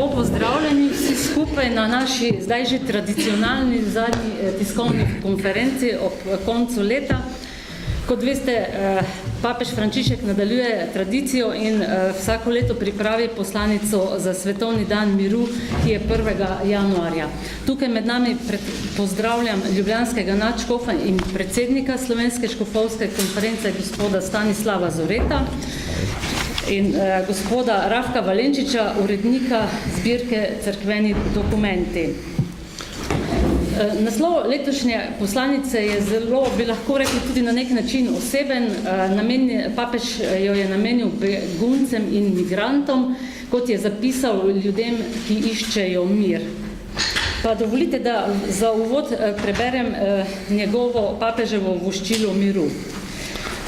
Lepo pozdravljeni vsi skupaj na naši zdaj že tradicionalni zadnji tiskovni konferenci ob koncu leta. Kot veste, papež Frančišek nadaljuje tradicijo in vsako leto pripravi poslanico za Svetovni dan miru, ki je 1. januarja. Tukaj med nami pozdravljam ljubljanskega nadškofa in predsednika Slovenske škofovske konference gospoda Stanislava Zoreta in gospoda Rafka Valenčiča, urednika zbirke Cerkveni dokumenti. Naslov letošnje poslanice je zelo, bi lahko rekli, tudi na nek način oseben. Papež jo je namenil beguncem in migrantom, kot je zapisal ljudem, ki iščejo mir. Pa dovolite, da za uvod preberem njegovo papeževo voščilo miru.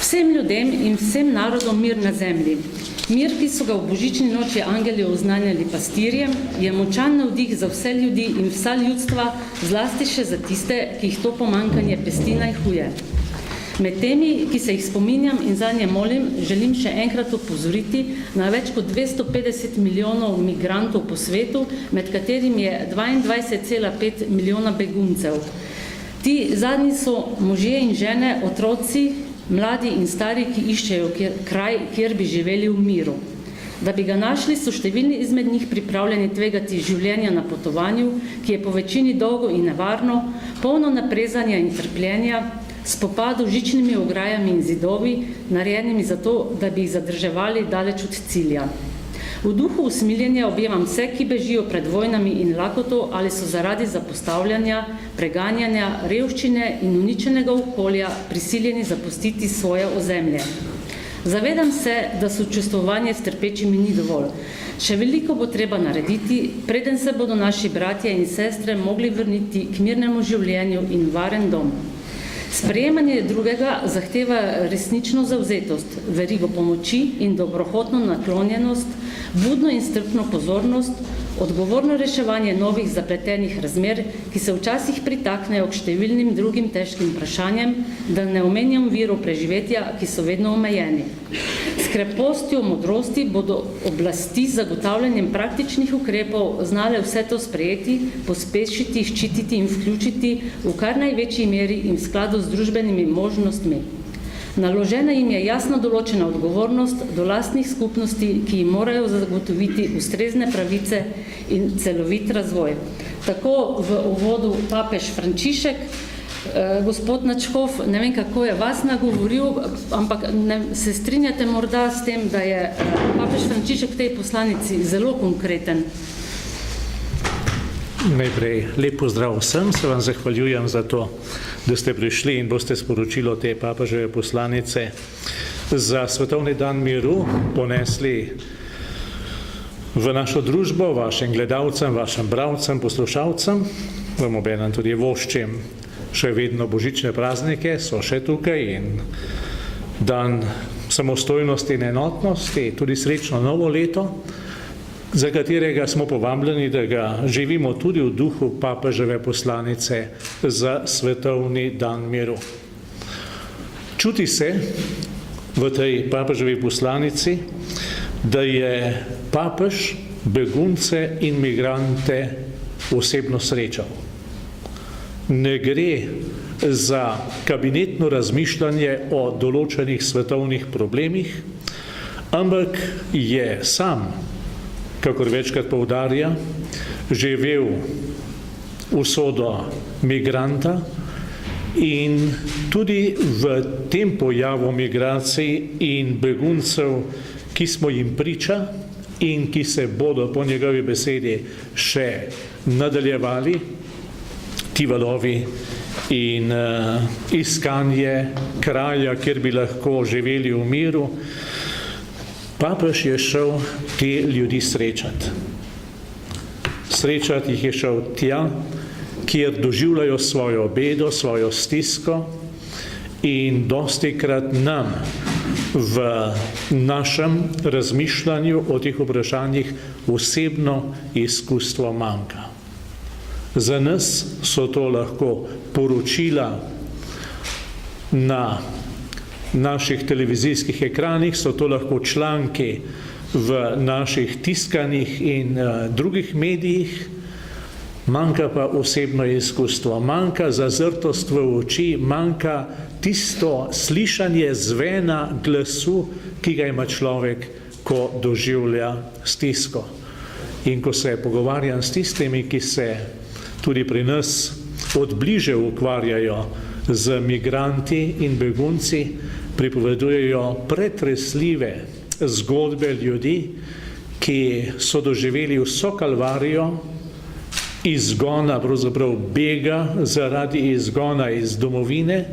Vsem ljudem in vsem narodom mir na zemlji. Mir, ki so ga v božični noči angeli oznanjali pastirjem, je močan navdih za vse ljudi in vsa ljudstva, zlasti še za tiste, ki jih to pomanjkanje pesti najhuje. Med temi, ki se jih spominjam in zanje molim, želim še enkrat opozoriti na več kot 250 milijonov migrantov po svetu, med katerim je 22,5 milijona beguncev. Ti zadnji so možje in žene, otroci, mladi in stari, ki iščejo kraj, kjer bi živeli v miru. Da bi ga našli, so številni izmed njih pripravljeni tvegati življenja na potovanju, ki je po večini dolgo in nevarno, polno naprezanja in trpljenja, spopadu z žičnimi ograjami in zidovi, narejenimi zato, da bi jih zadrževali daleč od cilja. V duhu usmiljenja objevam vse, ki bežijo pred vojnami in lakoto ali so zaradi zapostavljanja, preganjanja, revščine in uničenega okolja prisiljeni zapustiti svoje ozemlje. Zavedam se, da sočustvovanje s trpečimi ni dovolj. Še veliko bo treba narediti, preden se bodo naši bratje in sestre mogli vrniti k mirnemu življenju in varen dom. Sprejemanje drugega zahteva resnično zavzetost, verigo pomoči in dobrohotno naklonjenost, budno in strpno pozornost, odgovorno reševanje novih zapletenih razmer, ki se včasih pritaknejo k številnim drugim težkim vprašanjem, da ne omenjam virov preživetja, ki so vedno omejeni. S krepostjo modrosti bodo oblasti z zagotavljanjem praktičnih ukrepov znale vse to sprejeti, pospešiti, ščititi in vključiti v kar največji meri in v skladu z družbenimi možnostmi. Naložena jim je jasno določena odgovornost do lastnih skupnosti, ki jim morajo zagotoviti ustrezne pravice in celovit razvoj. Tako v uvodu papež Frančišek. Gospod nadškof, ne vem, kako je vas nagovoril, ampak se strinjate morda s tem, da je papež Frančišek v tej poslanici zelo konkreten? Najprej lep pozdrav vsem, se vam zahvaljujem za to, da ste prišli in boste sporočilo te papeževe poslanice za Svetovni dan miru ponesli v našo družbo, vašim gledalcem, vašim bralcem, poslušalcem. Vam obenem tudi voščim še vedno božične praznike, so še tukaj in dan samostojnosti in enotnosti, tudi srečno novo leto, za katerega smo povabljeni, da ga živimo tudi v duhu papeževe poslanice za Svetovni dan miru. Čuti se v tej papeževi poslanici, da je papež begunce in migrante osebno srečal. Ne gre za kabinetno razmišljanje o določenih svetovnih problemih, ampak je sam, kakor večkrat poudarja, živel usodo migranta in tudi v tem pojavu migracij in beguncev, ki smo jim priča in ki se bodo po njegovi besedi še nadaljevali, ti valovi in iskanje kraja, kjer bi lahko živeli v miru. Papež je šel te ljudi srečati. Srečati jih je šel tja, kjer doživljajo svojo bedo, svojo stisko in dostikrat nam v našem razmišljanju o teh vprašanjih osebno izkustvo manjka. Za nas so to lahko poročila na naših televizijskih ekranih, so to lahko članki v naših tiskanih in drugih medijih, manjka pa osebno izkustvo, manjka zazrtost v oči, manjka tisto slišanje zvena glasu, ki ga ima človek, ko doživlja stisko. In ko se pogovarjam s tistimi, ki se tudi pri nas odbliže ukvarjajo z migranti in begunci, pripovedujejo pretresljive zgodbe ljudi, ki so doživeli vso kalvarijo izgona, pravzaprav bega zaradi izgona iz domovine,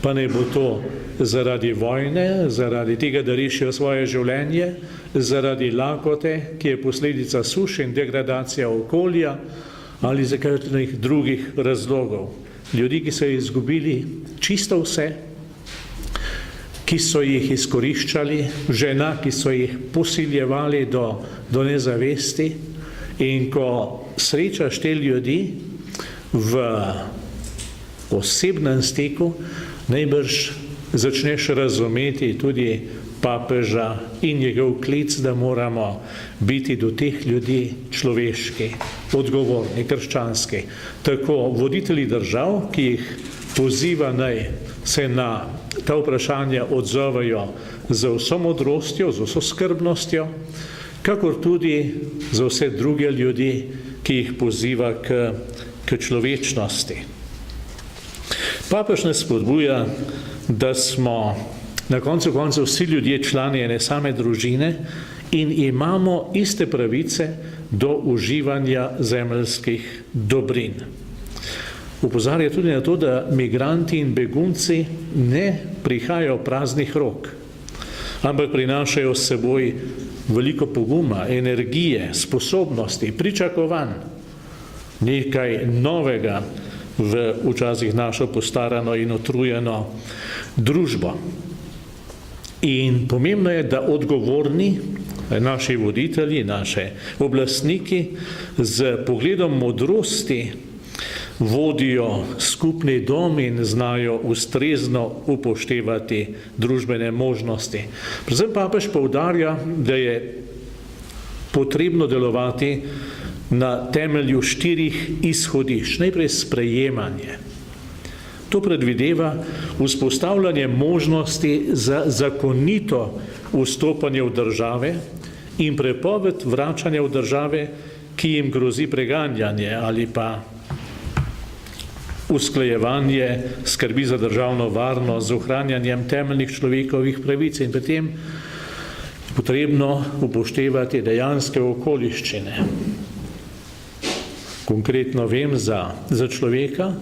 pa ne bo to zaradi vojne, zaradi tega, da rešijo svoje življenje, zaradi lakote, ki je posledica suše in degradacija okolja, ali za kakšnih drugih razlogov. Ljudi, ki so izgubili čisto vse, ki so jih izkoriščali, žena, ki so jih posiljevali do nezavesti, in ko srečaš te ljudi v osebnem stiku, najbrž začneš razumeti tudi papeža in njegov klic, da moramo biti do teh ljudi človeški, odgovorni, krščanski. Tako voditelji držav, ki jih poziva naj se na ta vprašanja odzovejo z vso modrostjo, z vso skrbnostjo, kakor tudi za vse druge ljudi, ki jih poziva k človečnosti. Papež nas spodbuja, da smo na koncu koncev vsi ljudje člani ene same družine in imamo iste pravice do uživanja zemeljskih dobrin. Opozarja tudi na to, da migranti in begunci ne prihajajo praznih rok, ampak prinašajo s seboj veliko poguma, energije, sposobnosti, pričakovanj, nekaj novega v včasih našo postarano in utrujeno družbo. In pomembno je, da odgovorni, naši voditelji, naše oblastniki z pogledom modrosti vodijo skupni dom in znajo ustrezno upoštevati družbene možnosti. Predvsem papež poudarja, da je potrebno delovati na temelju 4 izhodišč. Najprej sprejemanje. To predvideva vzpostavljanje možnosti za zakonito vstopanje v države in prepoved vračanja v države, ki jim grozi preganjanje ali pa usklajevanje skrbi za državno varnost z ohranjanjem temeljnih človekovih pravic, in pri tem je potrebno upoštevati dejanske okoliščine. Konkretno vem za človeka,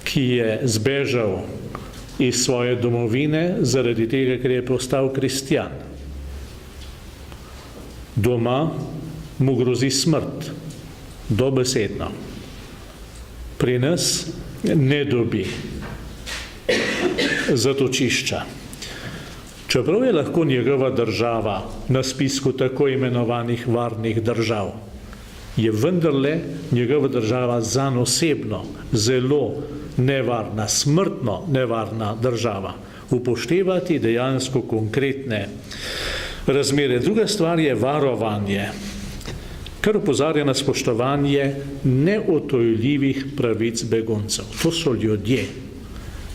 ki je zbežal iz svoje domovine zaradi tega, ker je postal kristjan. Doma mu grozi smrt, dobesedno. Pri nas ne dobi zatočišča. Čeprav je lahko njegova država na spisku tako imenovanih varnih držav, je vendarle njegova država zanj osebno zelo nevarna, smrtno nevarna država. Upoštevati dejansko konkretne razmere. Druga stvar je varovanje, kar opozarja na spoštovanje neodtujljivih pravic beguncev. To so ljudje.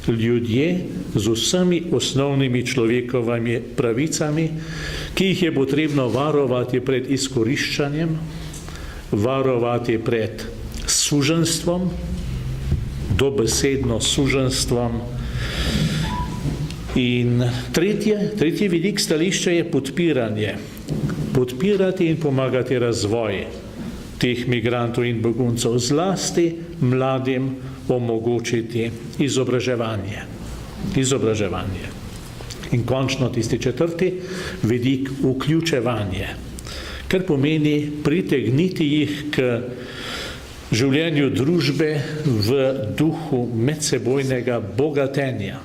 Ljudje z vsemi osnovnimi človekovimi pravicami, ki jih je potrebno varovati pred izkoriščanjem, varovati pred suženjstvom, dobesedno suženjstvom. In tretji vidik stališča je podpiranje. Podpirati in pomagati razvoj teh migrantov in beguncev, zlasti mladim omogočiti izobraževanje. In končno tisti 4. vidik, vključevanje, kar pomeni pritegniti jih k življenju družbe v duhu medsebojnega bogatenja.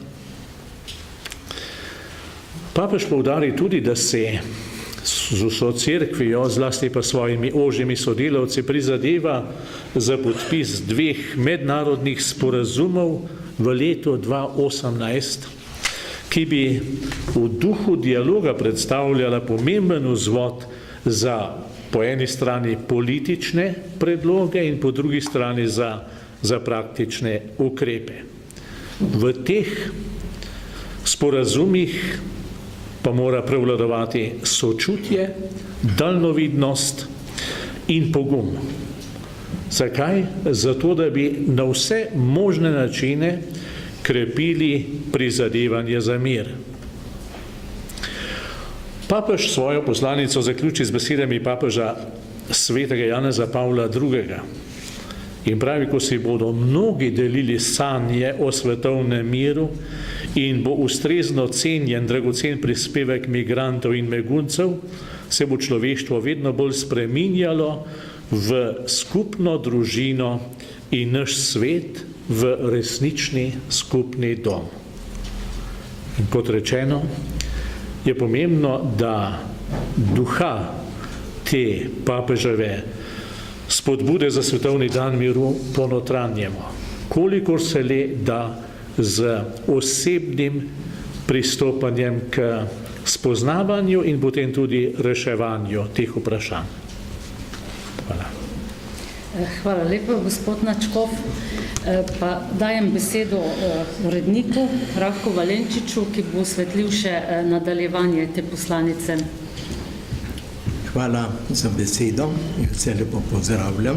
Papež poudari tudi, da se z vso cerkvijo, zlasti pa svojimi ožjimi sodelavci, prizadeva za podpis 2 mednarodnih sporazumov v letu 2018, ki bi v duhu dialoga predstavljala pomemben vzvod za po eni strani politične predloge in po drugi strani za praktične ukrepe. V teh sporazumih pa mora prevladovati sočutje, daljnovidnost in pogum. Zakaj? Zato, da bi na vse možne načine krepili prizadevanje za mir. Papež svojo poslanico zaključi z besedami papeža svetega Janeza Pavla II. In pravi, ko si bodo mnogi delili sanje o svetovnem miru in bo ustrezno cenjen dragocen prispevek migrantov in beguncev, se bo človeštvo vedno bolj spreminjalo v skupno družino in naš svet v resnični skupni dom. In kot rečeno, je pomembno, da duha te papeževe spodbude za svetovni dan miru ponotranjimo, kolikor se le da z osebnim pristopanjem k spoznavanju in potem tudi reševanju teh vprašanj. Hvala. Hvala lepa, gospod Načkov. Pa dajem besedo uredniku Rahku Valenčiču, ki bo osvetlil še nadaljevanje te poslanice. Hvala za besedo, vse lepo pozdravljam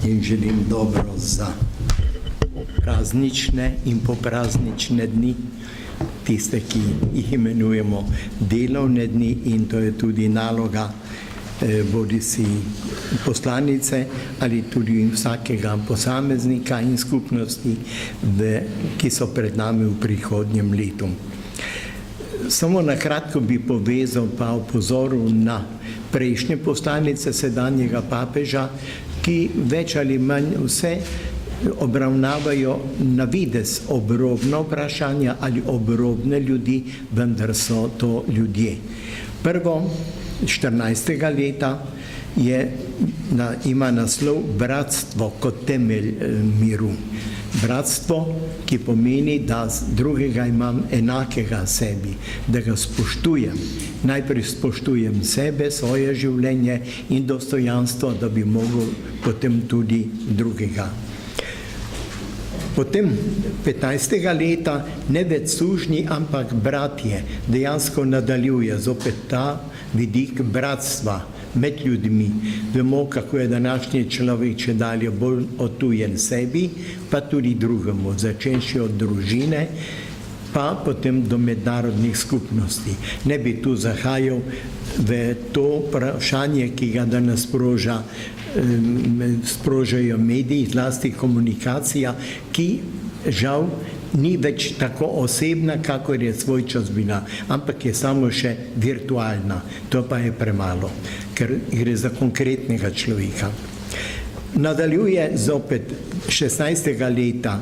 in želim dobro za praznične in popraznične dni, tiste, ki jih imenujemo delovne dni, in to je tudi naloga bodisi poslanice ali tudi vsakega posameznika in skupnosti, ki so pred nami v prihodnjem letu. Samo na kratko bi povezal pa opozoril na prejšnje poslanice sedanjega papeža, ki več ali manj vse obravnavajo na videz obrobna vprašanja ali obrobne ljudi, vendar so to ljudje. Prvo, 14. leta ima naslov Bratstvo kot temelj miru. Bratstvo, ki pomeni, da drugega imam enakega sebi, da ga spoštujem. Najprej spoštujem sebe, svoje življenje in dostojanstvo, da bi mogel potem tudi drugega. Potem 15. leta ne več sužnji, ampak bratje, dejansko nadaljuje zopet ta vidik bratstva med ljudmi. Vemo, kako je današnji človek čedalje bolj odtujen sebi, pa tudi drugemu, začenši od družine, pa potem do mednarodnih skupnosti. Ne bi tu zahajal v to vprašanje, ki ga danes sprožajo mediji, zlasti komunikacija, ki žal ni več tako osebna, kakor je svoj čas bila, ampak je samo še virtualna. To pa je premalo, ker gre za konkretnega človeka. Nadaljuje zopet 16. leta,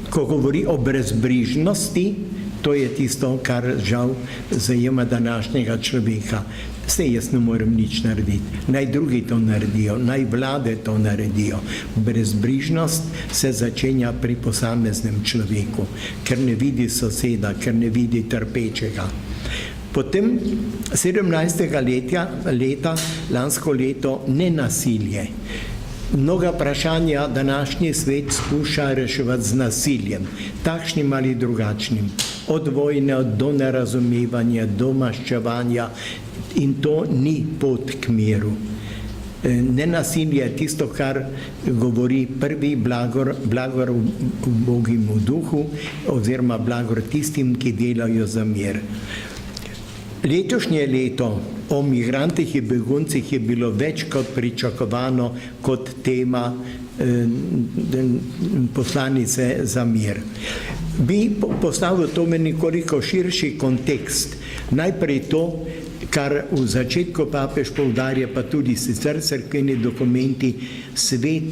ko govori o brezbrižnosti, to je tisto, kar žal zajema današnjega človeka. Saj jaz ne morem nič narediti, naj drugi to naredijo, naj vlade to naredijo. Brezbrižnost se začenja pri posameznem človeku, ker ne vidi soseda, ker ne vidi trpečega. Potem 17. leta, lansko leto, nenasilje. Mnoga vprašanja današnji svet skuša reševati z nasiljem, takšnim ali drugačnim. Od vojne, do nerazumevanja, do maščevanja, in to ni pot k miru. Nenasilje je tisto, kar govori prvi blagor ubogemu duhu oziroma blagor tistim, ki delajo za mir. Letošnje leto o migrantih in beguncih je bilo več kot pričakovano kot tema poslanice za mir. Bi postavil to v nekoliko širši kontekst. Najprej to, kar v začetku papež poudarja, pa tudi sicer cerkveni dokumenti, svet,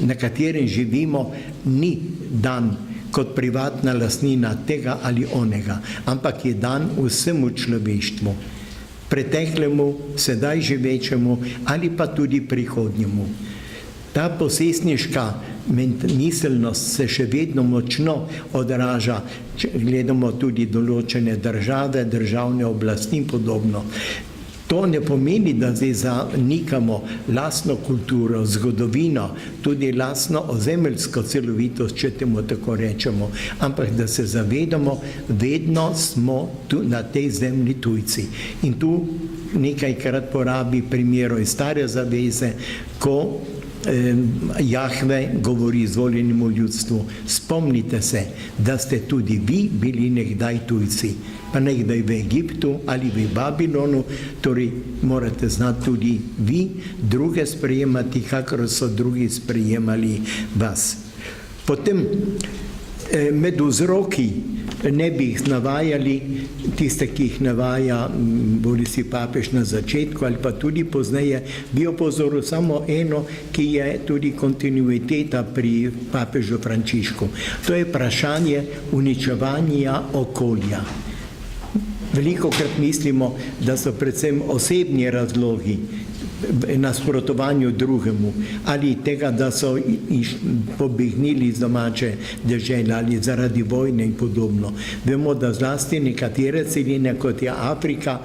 na katerem živimo, ni dan kot privatna lastnina tega ali onega, ampak je dan vsemu človeštvu, preteklemu, sedaj živečemu ali pa tudi prihodnjemu. Ta posestniška miselnost se še vedno močno odraža, če gledamo tudi določene države, državne oblasti in podobno. To ne pomeni, da zdaj zanikamo lastno kulturo, zgodovino, tudi lastno ozemeljsko celovitost, če temu tako rečemo, ampak da se zavedamo, vedno smo tu na tej zemlji tujci. In tu nekajkrat porabi primerov iz Stare zaveze, ko Jahve govori izvoljenemu ljudstvu: spomnite se, da ste tudi vi bili nekdaj tujci, pa nekdaj v Egiptu ali v Babilonu, torej morate znati tudi vi druge sprejemati, kakor so drugi sprejemali vas. Potem med vzroki, ne bi jih navajali, tiste, ki jih navaja bodi si papež na začetku ali pa tudi pozneje, bi opozoril samo eno, ki je tudi kontinuiteta pri papežu Frančišku. To je vprašanje uničevanja okolja. Velikokrat mislimo, da so predvsem osebni razlogi nasprotovanju drugemu, ali tega, da so pobegnili iz domače dežele ali zaradi vojne in podobno. Vemo, da zlasti nekatere celine, kot je Afrika,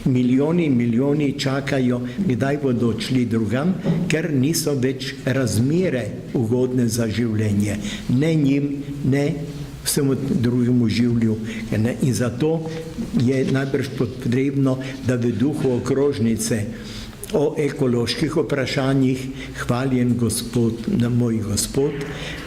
milijoni in milijoni čakajo, kdaj bodo odšli drugam, ker niso več razmere ugodne za življenje. Ne njim, ne vsemu drugemu življu. In zato je najbrž potrebno, da v duhu okrožnice o ekoloških vprašanjih hvaljen Gospod, moj Gospod,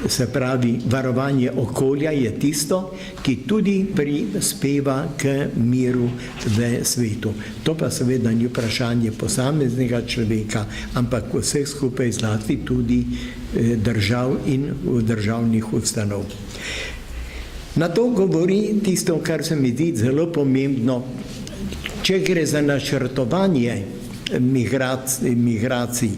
se pravi, varovanje okolja je tisto, ki tudi prispeva k miru v svetu. To pa seveda ni vprašanje posameznega človeka, ampak vseh skupaj, zlasti tudi držav in državnih ustanov. Na to govori tisto, kar se mi zdi zelo pomembno, če gre za načrtovanje migracij,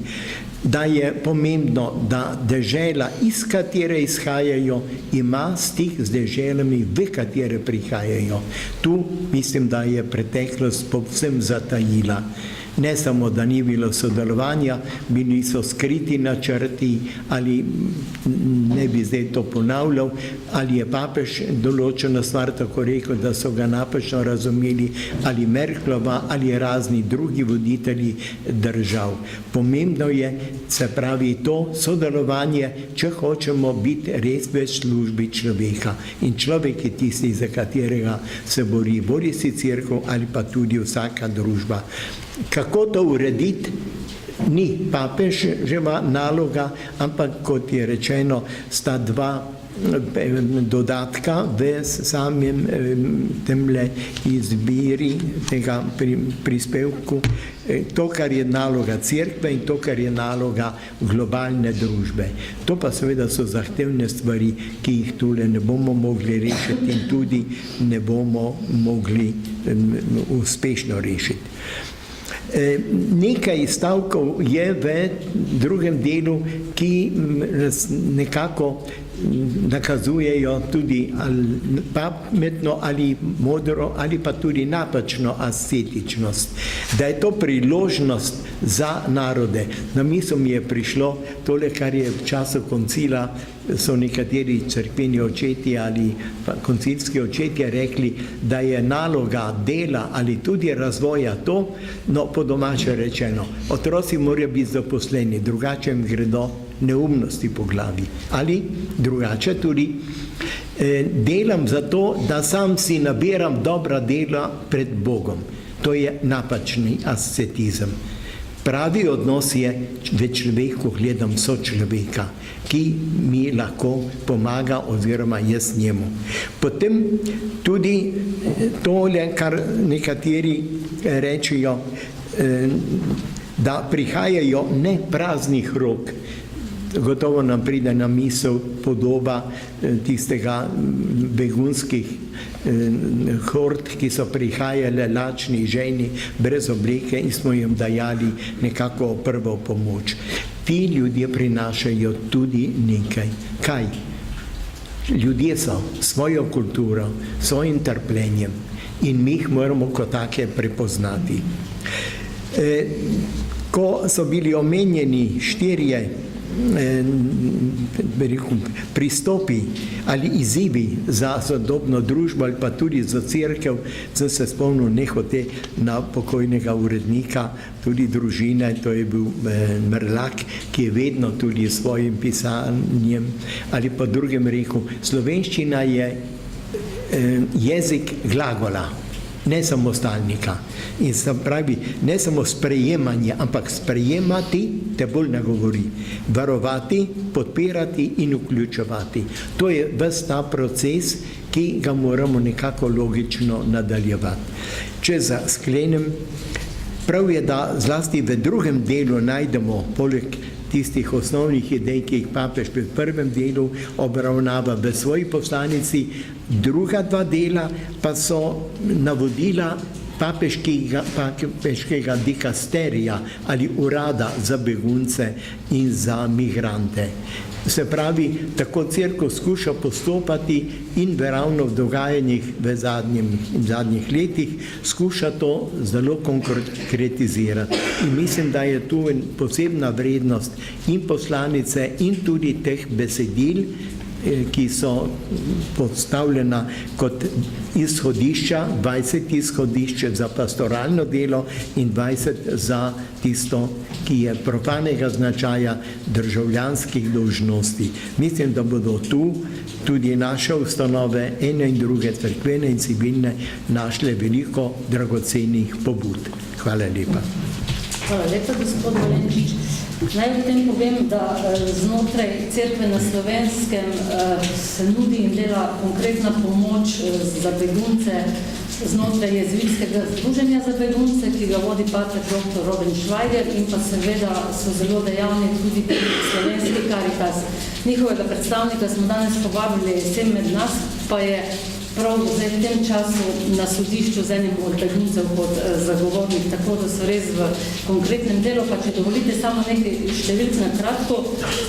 da je pomembno, da dežela, iz katere izhajajo, ima stik z deželami, v katere prihajajo. Tu mislim, da je preteklost povsem zatajila. Ne samo, da ni bilo sodelovanja, bili so skriti načrti, ali ne bi zdaj to ponavljal, ali je papež določeno stvar tako rekel, da so ga napačno razumeli, ali Merklova, ali razni drugi voditelji držav. Pomembno je, se pravi, to sodelovanje, če hočemo biti res v službi človeka. In človek je tisti, za katerega se bori si cerkev ali pa tudi vsaka družba. Kako to urediti, ni papeževa naloga, ampak kot je rečeno, sta dva dodatka v samem temle izbiri tega prispevku. To, kar je naloga cerkve in to, kar je naloga globalne družbe. To pa seveda so zahtevne stvari, ki jih tule ne bomo mogli rešiti in tudi ne bomo mogli uspešno rešiti. Nekaj stavkov je v drugem delu, ki nekako nakazujejo tudi pametno ali modro ali pa tudi napačno ascetičnost. Da je to priložnost za narode. Na misel mi je prišlo tole, kar je v času koncila, so nekateri cerkveni očetje ali koncilski očetje rekli, da je naloga dela ali tudi razvoja to, no po domače rečeno, otroci morajo biti zaposleni, drugače jim gredo neumnosti po glavi. Ali drugače tudi delam zato, da sam si nabiram dobra dela pred Bogom. To je napačni ascetizem. Pravi odnos je v človeku, gledam sočloveka, ki mi lahko pomaga oziroma jaz njemu. Potem tudi tole, kar nekateri rečejo, da prihajajo ne praznih rok. Gotovo nam pride na misel podoba tistega begunskih hord, ki so prihajale lačni ženi brez obleke in smo jim dajali nekako prvo pomoč. Ti ljudje prinašajo tudi nekaj. Kaj? Ljudje so svojo kulturo, svojim trpljenjem in mi jih moramo kot take prepoznati. Ko so bili omenjeni štirje pristopi ali izzivi za sodobno družbo ali pa tudi za cerkev, sem se spomnil nehote na pokojnega urednika, tudi družine, to je bil Mrlak, ki je vedno tudi s svojim pisanjem ali pa drugim rekel, slovenščina je jezik glagola, ne samo stalnika. In se pravi, ne samo sprejemanje, ampak sprejemati te bolj ne govori. Varovati, podpirati in vključevati. To je ves ta proces, ki ga moramo nekako logično nadaljevati. Če sklenem, prav je, da zlasti v drugem delu najdemo, poleg tistih osnovnih idej, ki jih papež pri prvem delu obravnava v svoji poslanici, druga dva dela pa so navodila papeškega dikasterija ali urada za begunce in za migrante. Se pravi, tako cerkev skuša postopati in ravno v dogajanjih v zadnjih letih skuša to zelo konkretizirati. In mislim, da je tu posebna vrednost in poslanice in tudi teh besedil, ki so postavljena kot izhodišča, 20 izhodišče za pastoralno delo in 20 za tisto, ki je profanega značaja državljanskih dolžnosti. Mislim, da bodo tu tudi naše ustanove, ene in druge, cerkvene in civilne, našle veliko dragocenih pobud. Hvala lepa. Hvala lepa, gospod Valenčič. Naj v tem povem, da znotraj cerkve na Slovenskem se nudi in dela konkretna pomoč za begunce znotraj jezuitskega združenja za begunce, ki ga vodi pater dr. Robin Švajger, in pa seveda so zelo dejavni tudi pri Slovenski Karitas. Njihovega predstavnika smo danes povabili sem med nas, pa je prav zdaj v tem času na sodišču z enim od beguncev kot zagovornik, tako da so res v konkretnem delu. Pa če dovolite samo nekaj številk na kratko,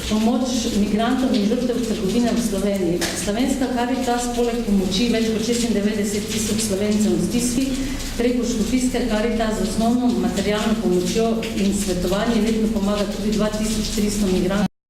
pomoč migrantom in žrtev trgovine v Sloveniji. Slovenska Karitas poleg pomoči več kot 96,000 Slovencem v stiski, preko škofijske Karitas z osnovno materialno pomočjo in svetovanje letno pomaga tudi 2300 migrantov.